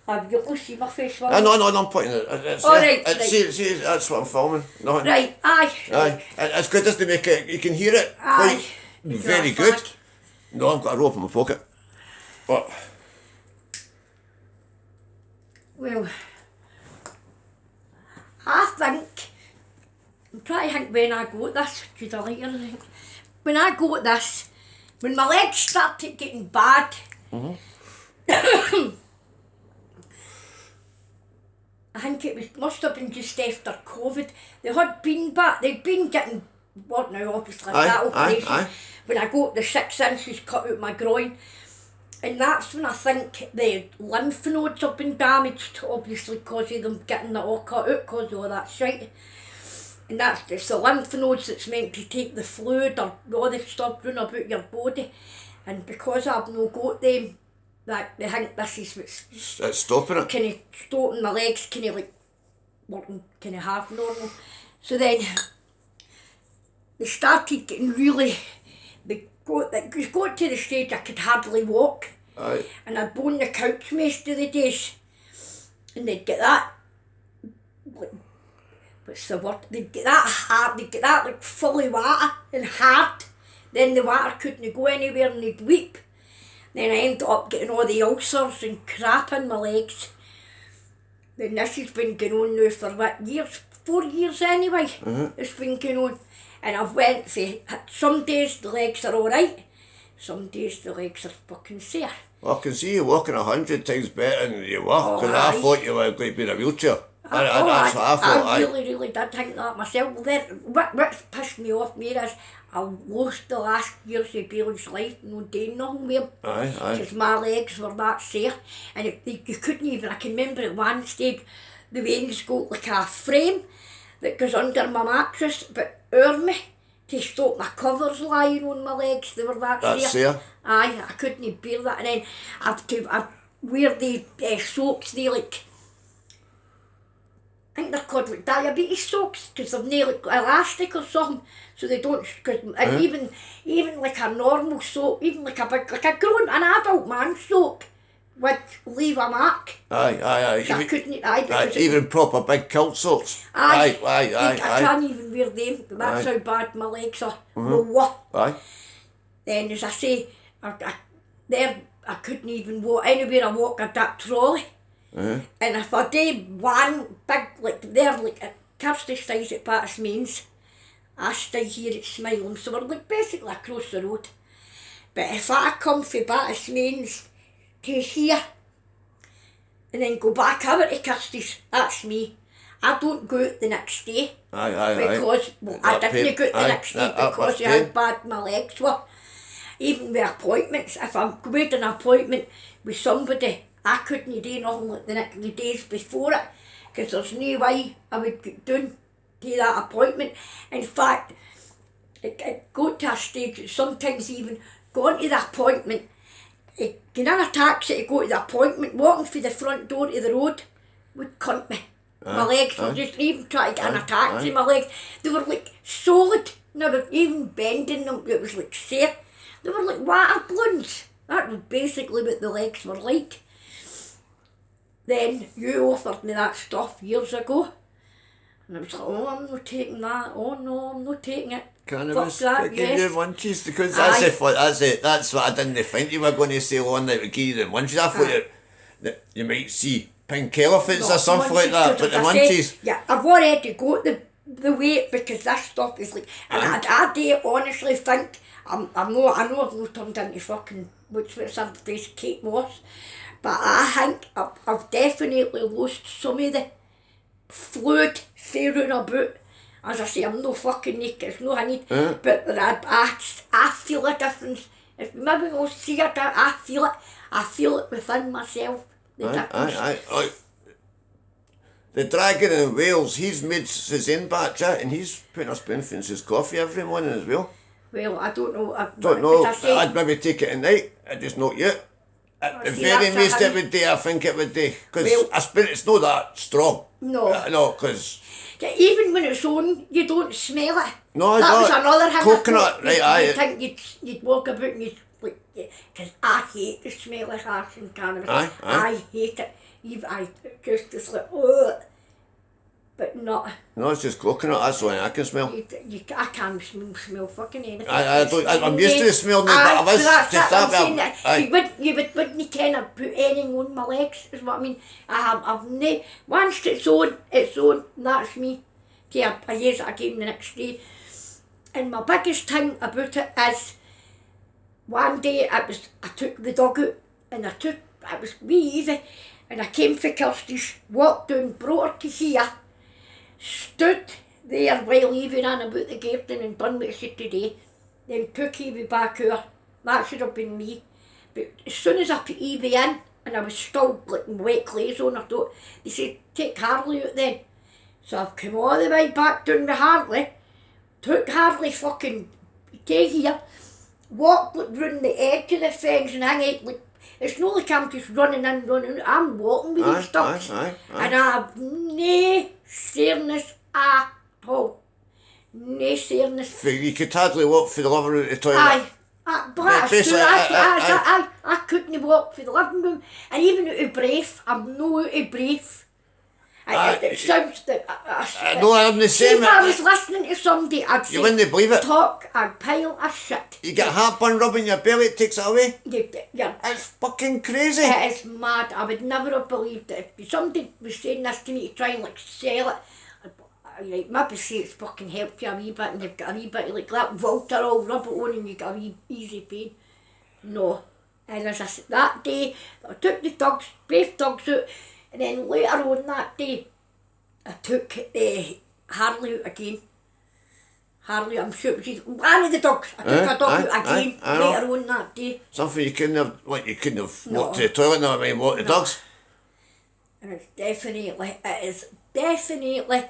Have you seen my face? No, I'm putting it. Right. See, that's what I'm filming. Nothing. Right, aye. It's good just to make it, you can hear it. Aye. Very good. No, I've got a rope in my pocket. But. Well, I think, I'm trying to think when I got this, because I like everything. When I got this, when my legs started getting bad, I think must have been just after COVID. They had been back, they'd been getting, what now, obviously, that operation. When I got the 6 inches cut out my groin. And that's when I think the lymph nodes have been damaged, obviously, because of them getting it all cut out, because of all that shite. And it's the lymph nodes that's meant to take the fluid or all the stuff running about your body. And because I've no got them, that they think this is what's it's stopping it. Kind of stopping my legs, kind of like working kind of half normal. So then they started getting really, it got to the stage I could hardly walk. Aye. And I'd go on the couch most of the days. And they'd get that, like, what's the word? They'd get that hard, they'd get that like full of water and hard. Then the water couldn't go anywhere and they'd weep. Then I ended up getting all the ulcers and crap in my legs. Then this has been going on now for what, years? 4 years anyway. It's been going on. And I've went for, some days the legs are alright, some days the legs are fucking sore. Well, I can see you walking 100 times better than you were, because I thought you were going to be in a wheelchair. That's what I thought. I really did think that myself. Well, what's pissed me off more is I lost the last years of Bailey's life, no doing nothing with him. Because my legs were that sore. And you couldn't even, I can remember at one stage, the veins got like a frame that goes under my mattress, but over me, to stop my covers lying on my legs, they were that sore. Aye, I couldn't bear that. And then I wear the socks, they like, I think they're called like diabetes socks, because they're near like elastic or something, so they don't, and even like a normal sock, even like an adult man sock, would leave a mark. Aye. I couldn't, even proper big kilt socks. I can't even wear them, that's how bad my legs are. Then as I say, I couldn't even walk, anywhere I walk I'd that trolley. And if I did one big, like Kirsty stays at Battis Mains, I stay here at Smileham, so we're like basically across the road. But if I come from Battis Mains to here, and then go back over to Kirsty's, that's me. I don't go out the next day. Because, well, I didn't go out the next day because of how bad my legs were. Even with appointments, if I'm made an appointment with somebody, I couldn't do nothing like the days before it, because there's no way I would get down to that appointment. In fact, it got to a stage that sometimes even going to the appointment, getting in a taxi to go to the appointment, walking through the front door to the road would cunt me. My legs were just, even trying to get in a taxi, my legs, they were like solid, never even bending them, it was like sore. They were like water balloons. That was basically what the legs were like. Then you offered me that stuff years ago, and I was like, oh, I'm not taking that. Oh no, I'm not taking it. Cannabis, that give you munchies, because that's what I didn't think you were going to say on that would give you the munchies. I thought that you might see pink elephants or something like that, but the munchies. Yeah, I've already got the weight, because that stuff is like, and I do honestly think, I know I've not turned into fucking, what's her face, Kate Moss, but I think I've definitely lost some of the fluid through about. As I say, I'm no fucking naked, it's no I need, but I feel a difference. If maybe we'll see it, I feel it within myself, the difference. The dragon in Wales, he's made his own batch, and he's putting a spoonful in his coffee every morning as well. Well, I don't know. I'd maybe take it at night, I just not yet. At the very least it would do, I think it would do. Because it's not that strong. No, because... Even when it's on, you don't smell it. No, that was another thing. Coconut, you'd think you'd walk about and you'd like, because I hate the smell of hash and cannabis. I hate it. I just like, oh, but not. No, it's just coconut, that's the one I can smell. I can't smell fucking anything. I'm used to the smell now, but I was just that. You wouldn't kind of put anything on my legs, is what I mean. I've no, once it's on, that's me. Okay, I use it again the next day. And my biggest thing about it is, one day I took the dog out, and it was wee easy, and I came for Kirsty's, walked down, brought her to here, stood there while Evie ran about the garden and done what she said today, then took Evie back out. That should have been me. But as soon as I put Evie in, and I was still like wet clays on her, they said, take Harley out then. So I've come all the way back down with Harley, took Harley fucking to here, walked like, round the edge of the fence and hang out like, it's not like I'm just running in, running out, I'm walking with these dogs. And I have no serious at all. No serious. You could hardly walk for the living room to the toilet. I couldn't walk for the living room. And even out of breath, I'm no out of breath. It sounds that no, I'm the same. If I was listening to somebody, I'd say, you wouldn't believe it. Talk a pile of shit. You get heartburn rubbing your belly, it takes it away. Yeah. It's fucking crazy. It is mad. I would never have believed it. If somebody was saying this to me to try and like sell it, I'd maybe say it's fucking helped you a wee bit and you've got a wee bit of like that Voltarol, rub it on and you got a wee easy pain. No. And as I said, that day, I took the dogs, both dogs out, and then later on that day, I took Harley out again. Harley, I'm sure it was one of the dogs. I took a dog out again later on that day. Something you couldn't have walked to the toilet, no, I mean, walk the dogs. And it is definitely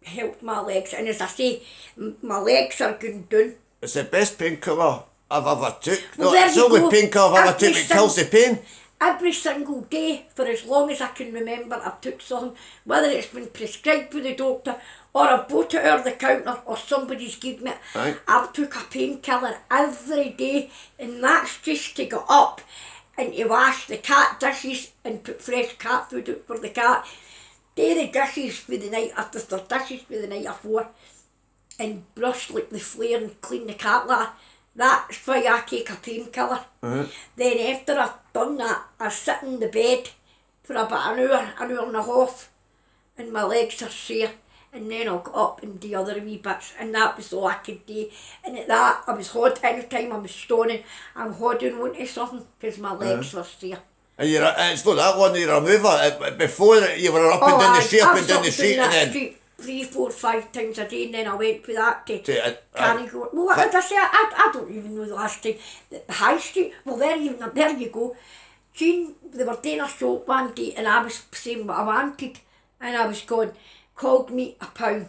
helped my legs. And as I say, my legs are going down. It's the best painkiller I've ever took. Well, it's the only painkiller I've ever took that kills the pain. Every single day, for as long as I can remember, I've took something, whether it's been prescribed by the doctor, or I bought it over the counter, or somebody's given me it. Right. I've took a painkiller every day, and that's just to get up and to wash the cat dishes and put fresh cat food out for the cat. Do the dishes for the night after, the dishes for the night before, and brush like the flare and clean the cat litter. That's why I take a painkiller. Then after I've done that, I sit in the bed for about an hour and a half, and my legs are sore, and then I'll get up and do other wee bits, and that was all I could do. And at that, I was hot, any time I was stoning, I'm holding onto something, because my legs were sore. And it's not that one, you're a mover. Before you were up and down the street, up and down the street, and then 3, 4, 5 times a day, and then I went for that to go. Well, as I say, I don't even know the last time. The high street, well, there you go. Jean, they were doing a show one day, and I was saying what I wanted, and I was going, called me £1.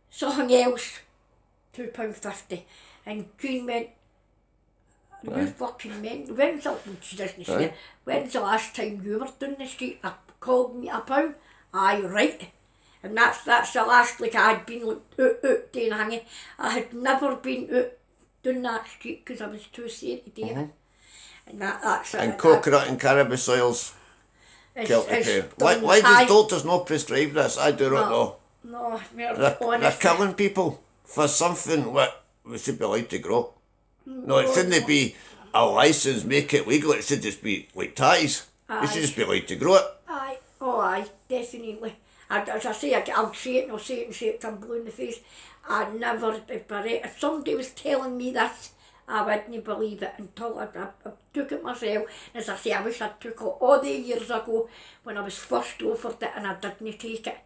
Something else, £2.50. And Jean went, you fucking men, she doesn't say it, when's the last time you were down the street? Called me £1? Aye, right. And that's the last, like I had been like, out doing hanging. I had never been out down that street because I was too sore to do it. And that's it. And coconut and cannabis oils kill the pain. Why does doctors not prescribe this? I do not know. No, they're killing people for something what we should be allowed to grow. No, it shouldn't be a licence, make it legal. It should just be like ties. You should just be allowed to grow it. Aye, definitely. As I say, I'll say it and I'll say it and say it till I'm blue in the face. If somebody was telling me this, I wouldn't believe it until I took it myself. As I say, I wish I'd took it all the years ago when I was first offered it and I didn't take it.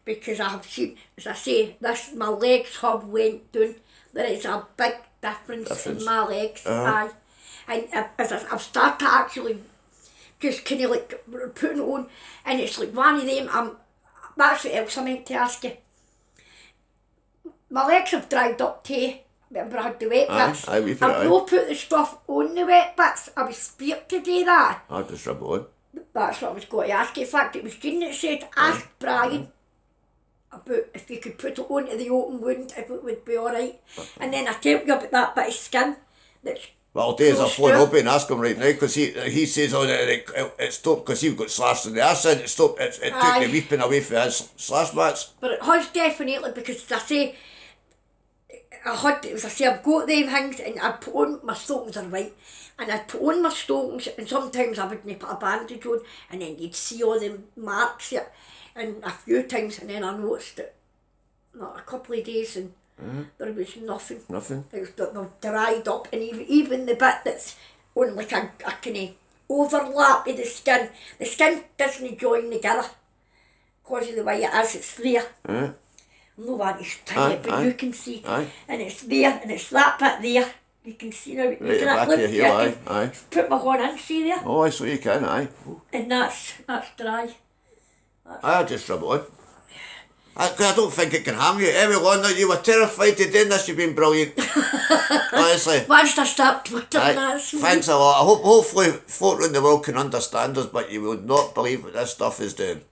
Because I have seen, as I say, my legs have went down. There is a big difference. In my legs. Aye. And as I've started actually just kind of like putting it on, and it's like one of them, that's what else I meant to ask you. My legs have dried up too. Remember I had the wet bits. I've not put the stuff on the wet bits. I was scared to do that. I'll just rub it on. That's what I was going to ask you. In fact, it was Jean that said, ask Brian about if you could put it onto the open wound, if it would be alright. And then I tell you about that bit of skin that's Well, I'll do is I'll Close phone to. up and ask him right now, because he says it stopped because he got slashed in the arse and it stopped, it took Aye. the weeping away from his slash mats. But it has definitely, because as I say, I've got them things and I'd put on, my stockings are white, and I'd put on my stockings and sometimes I wouldn't put a bandage on and then you'd see all the marks here, and a few times, and then I noticed it a couple of days and there was nothing. Nothing. It was they've dried up, and even the bit that's on like a kind of overlap of the skin doesn't join together because of the way it is, it's there. No one is tiny, but you can see, and it's there, and it's that bit there. You can see now. Right at the back of your heel, aye. Put my hand in, see there, Oh, I so you can, aye. and that's dry. I'll just rub it on. I don't think it can harm you. Everyone, you were terrified to do this, you've been brilliant. Honestly. Once I start putting Aye. that, Thanks a lot. I hope hopefully folk around the world can understand us, but you will not believe what this stuff is doing.